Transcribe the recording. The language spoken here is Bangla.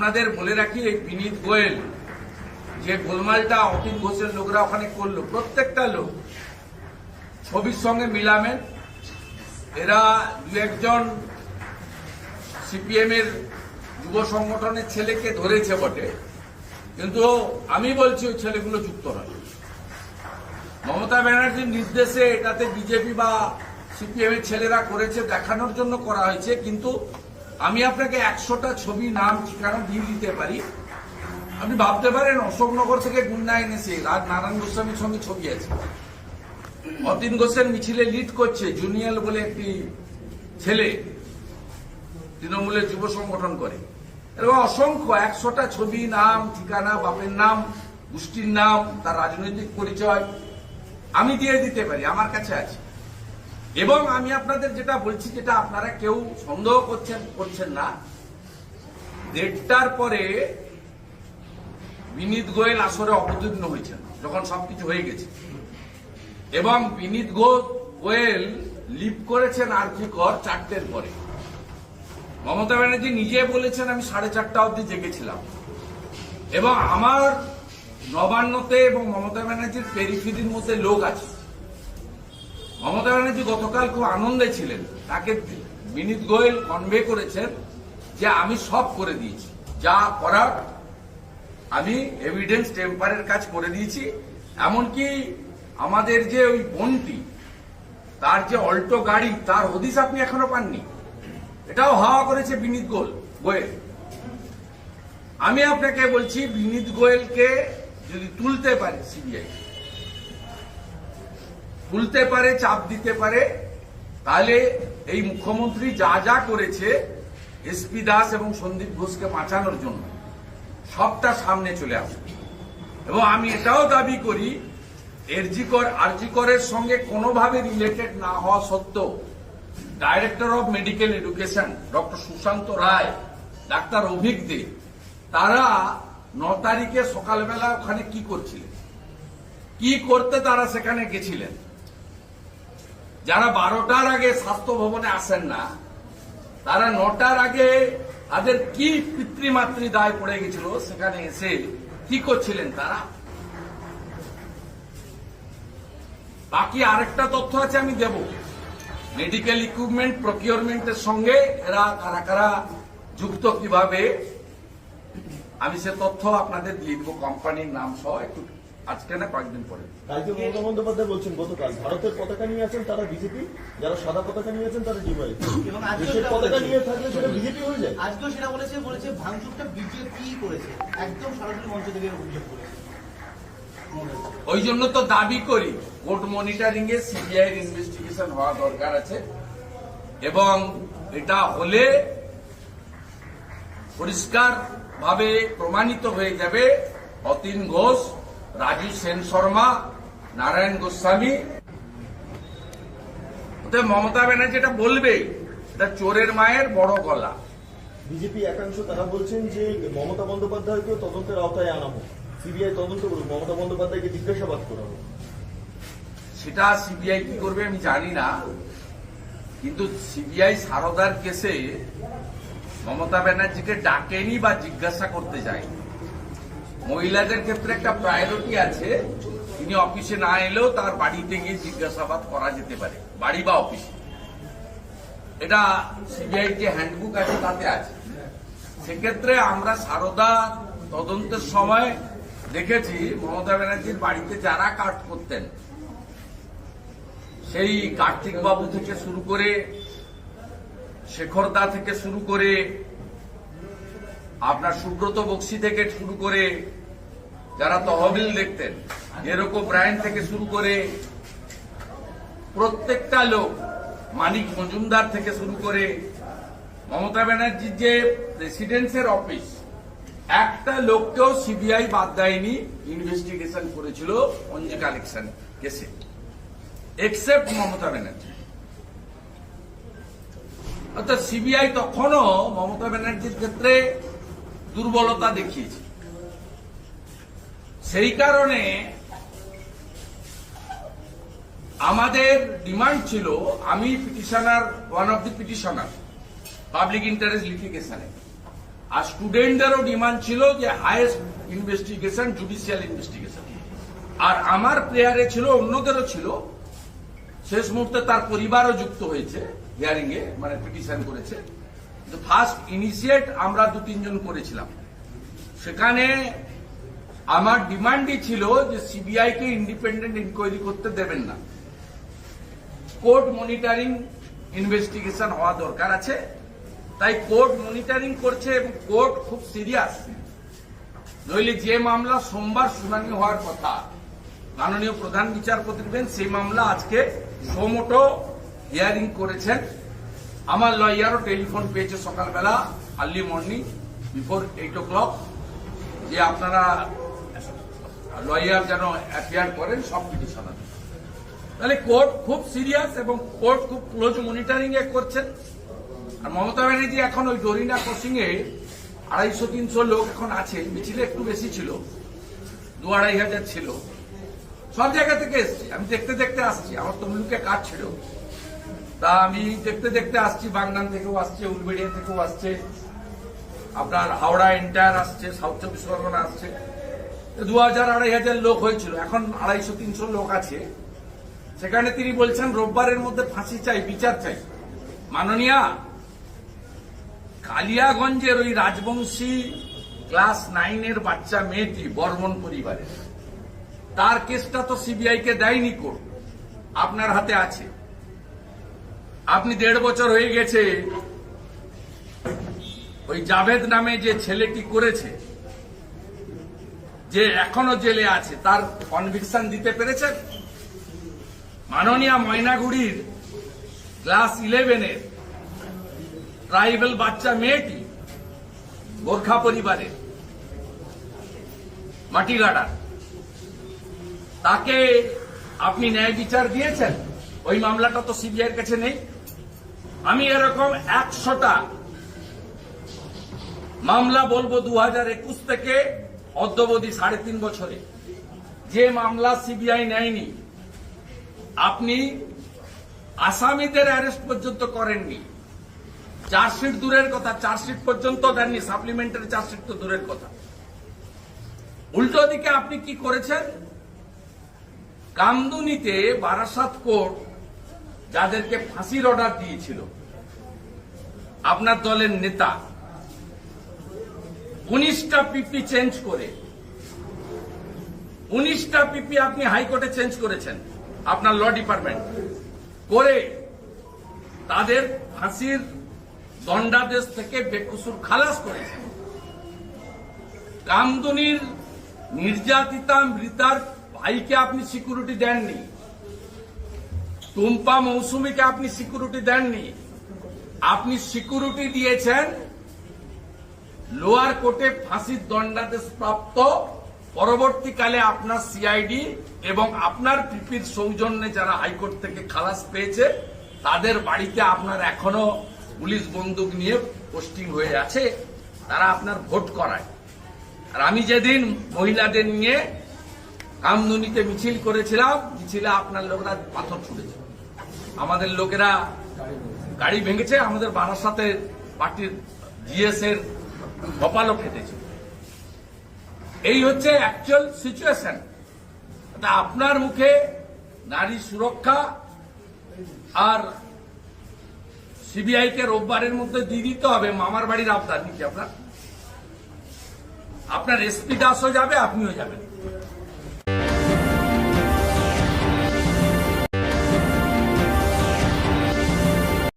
আপনাদের বলে রাখি, এই বিনীত গোয়েল যে গোলমালটা অতীন ঘোষের লোকরা ওখানে করলো, প্রত্যেকটা লোক ছবির সঙ্গে মিলামেন। এরা দু একজন সিপিএম এর যুব সংগঠনের ছেলেকে ধরেছে বটে, কিন্তু আমি বলছি ওই ছেলেগুলো যুক্ত নয়। মমতা ব্যানার্জির নির্দেশে এটাতে বিজেপি বা সিপিএম এর ছেলেরা করেছে, দেখানোর জন্য করা হয়েছে। কিন্তু আমি আপনাকে 100টা ছবি, নাম, ঠিকানা দিয়ে দিতে পারি। আপনি ভাবতে পারেন অশোকনগর থেকে গুন্ডা এনেছে, রাজ নারায়ণ গোস্বামীর সঙ্গে ছবি আছে। অতীন ঘোষের মিছিলে লিড করছে জুনিয়র বলে একটি ছেলে, তৃণমূলের যুব সংগঠন করে। এরকম অসংখ্য 100টা ছবি, নাম, ঠিকানা, বাপের নাম, গোষ্ঠীর নাম, তার রাজনৈতিক পরিচয় আমি দিয়ে দিতে পারি, আমার কাছে আছে। এবং আমি আপনাদের যেটা বলছি, যেটা আপনারা কেউ সন্দেহ করছেন না, 1:30টার পরে বিনীত গোয়েল আসরে অবতীর্ণ হয়েছেন যখন সবকিছু হয়ে গেছে। এবং বিনীত গোয়েল লিভ করেছেন আরজিকর 4টের পরে। মমতা ব্যানার্জি নিজে বলেছেন আমি 4:30টা অবধি জেগেছিলাম। এবং আমার নবান্নতে এবং মমতা ব্যানার্জির পেরিফেরির মধ্যে লোক আছে। মমতা ব্যানার্জি গতকাল খুব আনন্দে ছিলেন, তাকে বিনীত গোয়েল কনভে করেছেন যে আমি সব করে দিয়েছি, যা করার আমি এভিডেন্স টেম্পারের কাজ করে দিয়েছি। এমনকি আমাদের যে ওই বন্টি, তার যে অল্টো গাড়ি, তার হদিস আপনি এখনো পাননি, এটাও হাওয়া করেছে বিনীত গোয়েল। আমি আপনাকে বলছি, বিনীত গোয়েলকে যদি তুলতে পারে সিবিআই, তুলতে পারে, চাপ দিতে পারে, তাহলে এই মুখ্যমন্ত্রী যা যা করেছে এসপি দাস এবং সন্দীপ ঘোষকে বাঁচানোর জন্য, সবটা সামনে চলে আসবে। এবং আমি এটাও দাবি করি, আরজিকরের সঙ্গে কোনোভাবে রিলেটেড না হওয়া সত্ত্বেও director of medical education doctor Sushanta Roy, ডাক্তার অভিক দে, তারা 9 তারিখে সকালবেলা ওখানে কি করছিলেন, কি করতে তারা সেখানে গেছিলেন। যারা 12টার আগে স্বাস্থ্য ভবনে আসেন না, তারা 9টার আগে তাদের কি পিতৃমাতৃ দায় পড়ে গেছিল, সেখানে এসে কি করছিলেন তারা। বাকি আরেকটা তথ্য আছে, আমি দেব। মেডিকেল ইকুইপমেন্ট প্রকিউরমেন্টের সঙ্গে এরা কারা কারা যুক্ত, কিভাবে, আমি সে তথ্য আপনাদের দিয়ে দেবো, কোম্পানির নাম সহ, একটু আজকে না কয়েকদিন পরে। কালকে মমতা বন্দ্যোপাধ্যায় বলছেন গতকাল ভারতের পতাকা নিয়ে আছেন তারা বিজেপি, যারা সাদা পতাকা নিয়ে আছেন তারা ডিওয়াই। এবং দেশের পতাকা নিয়ে থাকলে সেটা বিজেপি হয়ে যায়। আজকেও সেটা বলেছে ভাঙচুরটা বিজেপি করেছে, একদম সরাসরি মঞ্চ থেকে অভিযোগ করেছে। ওই জন্য তো দাবি করি কোর্ট মনিটরিং এ সিবিআই ইনভেস্টিগেশন হওয়া দরকার আছে। এবং এটা হলে পরিষ্কার ভাবে প্রমাণিত হয়ে যাবে অতীন ঘোষ, রাজু সেন শর্মা, নারায়ণ গোস্বামী। মমতা ব্যানার্জি এটা বলবে, এটা চোরের মায়ের বড় গলা। বিজেপি একাংশ তারা বলছেন যে মমতা বন্দ্যোপাধ্যায়কেও তদন্তের আওতায় আনা হোক, সিবিআই তদন্ত করুক, মমতা বন্দ্যোপাধ্যায়কে জিজ্ঞাসাবাদ করা হোক। সেটা সিবিআই কি করবে আমি জানি না, কিন্তু সিবিআই সারদার কেসে মমতা ব্যানার্জিকে ডাকেনি বা জিজ্ঞাসা করতে যায়নি। মহিলাদের ক্ষেত্রে একটা প্রায়োরিটি আছে, তিনি অফিসে না এলেও তার বাড়িতে গিয়ে জিজ্ঞাসাবাদ করা যেতে পারে, বাড়ি বা অফিসে। এটা সিবিআই যে হ্যান্ডবুক আছে তাতে আছে। সেক্ষেত্রে আমরা সারদা তদন্তের সময় দেখেছি মমতা ব্যানার্জির বাড়িতে যারা কাজ করতেন, সেই কার্তিক বাবু থেকে শুরু করে, শেখর দা থেকে শুরু করে, আপনার সুব্রত বক্সি থেকে শুরু করে, যারা তহবিল দেখতেন, এরকম ব্রায়ন থেকে শুরু করে প্রত্যেকটা লোক, মানিক মজুমদার থেকে শুরু করে, মমতা ব্যানার্জির যে প্রেসিডেন্সের অফিস, একটা লোককেও সিবিআই বাদ দেয়নি, ইনভেস্টিগেশন করেছিল অঞ্জি কালেকশন কেসে, এক্সেপ্ট মমতা ব্যানার্জি। অর্থাৎ সিবিআই তখনও মমতা ব্যানার্জির ক্ষেত্রে দুর্বলতা দেখিয়েছে। সেই কারণে আমাদের ডিমান্ড ছিল, আমি petitioner, one of the petitioner public interest লিটিগেশনে, আর স্টুডেন্টদেরও ডিমান্ড ছিল যে হাইয়েস্ট ইনভেস্টিগেশন, জুডিশিয়াল ইনভেস্টিগেশন। আর আমার প্রেয়ারে ছিল, অন্যদেরও ছিল, শেষ মুহূর্তে তার পরিবারও যুক্ত হয়েছে হিয়ারিং এ, মানে পিটিশন করেছে। ফার্স্ট ইনিশিয়েট আমরা 2-3 জন করেছিলাম। সেখানে আমার ডিমান্ডই ছিল যে সিবিআই কে ইন্ডিপেন্ডেন্ট ইনকোয়ারি করতে দেবেন না, কোর্ট মনিটরিং ইনভেস্টিগেশন হওয়া দরকার আছে। তাই কোর্ট মনিটরিং করছে এবং কোর্ট খুব সিরিয়াস। নইলে যে মামলা সোমবার শুনানি হওয়ার কথা মাননীয় প্রধান বিচারপতির বেঞ্চ, সেই মামলা আজকে সোমোটো হিয়ারিং করেছেন। আমার লয়ারও টেলিফোন পেয়েছে সকালবেলা, আর্লি মর্নিং বিফোর 8 o'clock, যে আপনারা লয়ার যেন অ্যাপিয়ার করেন সব পিটিশনার। তাহলে কোর্ট খুব সিরিয়াস এবং কোর্ট খুব ক্লোজ মনিটরিং এ করছেন। আর মমতা ব্যানার্জি এখন ওই ডোরিনা ক্রসিং এ 250-300 লোক এখন আছে, মিছিলে একটু বেশি ছিল, 2-2.5 হাজার ছিল, সব জায়গা থেকে এসছে। আমি দেখতে দেখতে আসছি, আমার তমলুকে কাজ ছিল, তা আমি দেখতে দেখতে আসছি। বাগনান থেকেও আসছে, উলবেড়িয়া থেকেও আসছে, আপনার হাওড়া এন্টায়ার আসছে, সাউথ 24 পরগনা আসছে। 2000-2,500 লোক হয়েছিল, এখন 250-300 লোক আছে। সেখানে তিনি বলছেন রোববারের মধ্যে ফাঁসি চাই, বিচার চাই। মাননীয়া, কালিয়াগঞ্জের ওই রাজবংশী ক্লাস 9-এর বাচ্চা মেয়েটি বর্মন পরিবারের, তার কেসটা তো সিবিআই কে দেয়নি কোর্ট, আপনার হাতে আছে। আপনি 1.5 বছর হয়ে গেছে ওই জাভেদ নামে যে ছেলেটি করেছে, যে এখনো জেলে আছে, তার কনভিকশন দিতে পেরেছেন? মাননীয়া, ময়নাগুড়ির ক্লাস 11-এর ট্রাইবেল বাচ্চা মেয়েটি গোর্খা পরিবারের, মাটিগাড়ার, তাকে আপনি ন্যায় বিচার দিয়েছেন? ওই মামলাটা তো সিবিআইয়ের কাছে নেই। আমি এরকম 100টা মামলা বলবো 2021 থেকে অদ্যাবধি 3.5 বছরে, যে মামলা সিবিআই নেয়নি। আপনি আসামিদের অ্যারেস্ট পর্যন্ত করেননি, চার্জশিট দূরের কথা, চার্জশিট পর্যন্ত দেননি, সাপ্লিমেন্টারি চার্জশিট তো দূরের কথা। উল্টো দিকে আপনি কি করেছেন? কামদুনিতে বারাসাত কোর্ট যাদেরকে ফাঁসির অর্ডার দিয়েছিল, আপনার দলের নেতা 19টা পিপি চেঞ্জ করে, 19টা পিপি আপনি হাইকোর্টে চেঞ্জ করেছেন, আপনার ল ডিপার্টমেন্ট করে তাদের ফাঁসির দণ্ডাদেশ থেকে বেকসুর খালাস করেছেন। কামদুনির নির্যাতিতা মৃতার ভাইকে আপনি সিকিউরিটি দেননি, টুম্পা মৌসুমীকে আপনি সিকিউরিটি দেননি। আপনি সিকিউরিটি দিয়েছেন লোয়ার কোর্টে ফাঁসির দণ্ডাদেশ প্রাপ্ত, পরবর্তীকালে আপনার সিআইডি এবং আপনার পিপির সৌজন্যে যারা হাইকোর্ট থেকে খালাস পেয়েছে, তাদের বাড়িতে আপনার এখনো পুলিশ বন্দুক নিয়ে পোস্টিং হয়ে আছে, তারা আপনার ভোট করায়। আর আমি যেদিন মহিলাদের নিয়ে কামদুনিতে মিছিল করেছিলাম, মিছিলে আপনার লোকরা পাথর ছুড়েছে, আমাদের লোকেরা গাড়ি ভেঙেছে, আমাদের বারাসাতের পার্টির জিএস এর কপালও ফেটেছে। এই হচ্ছে অ্যাকচুয়াল সিচুয়েশন। আপনার মুখে নারী সুরক্ষা আর সিবিআই কে রোববারের মধ্যে দিয়ে দিতে হবে মামার বাড়ির আবদার নাকি? আপনার এসপি দাসও যাবে, আপনিও যাবেন।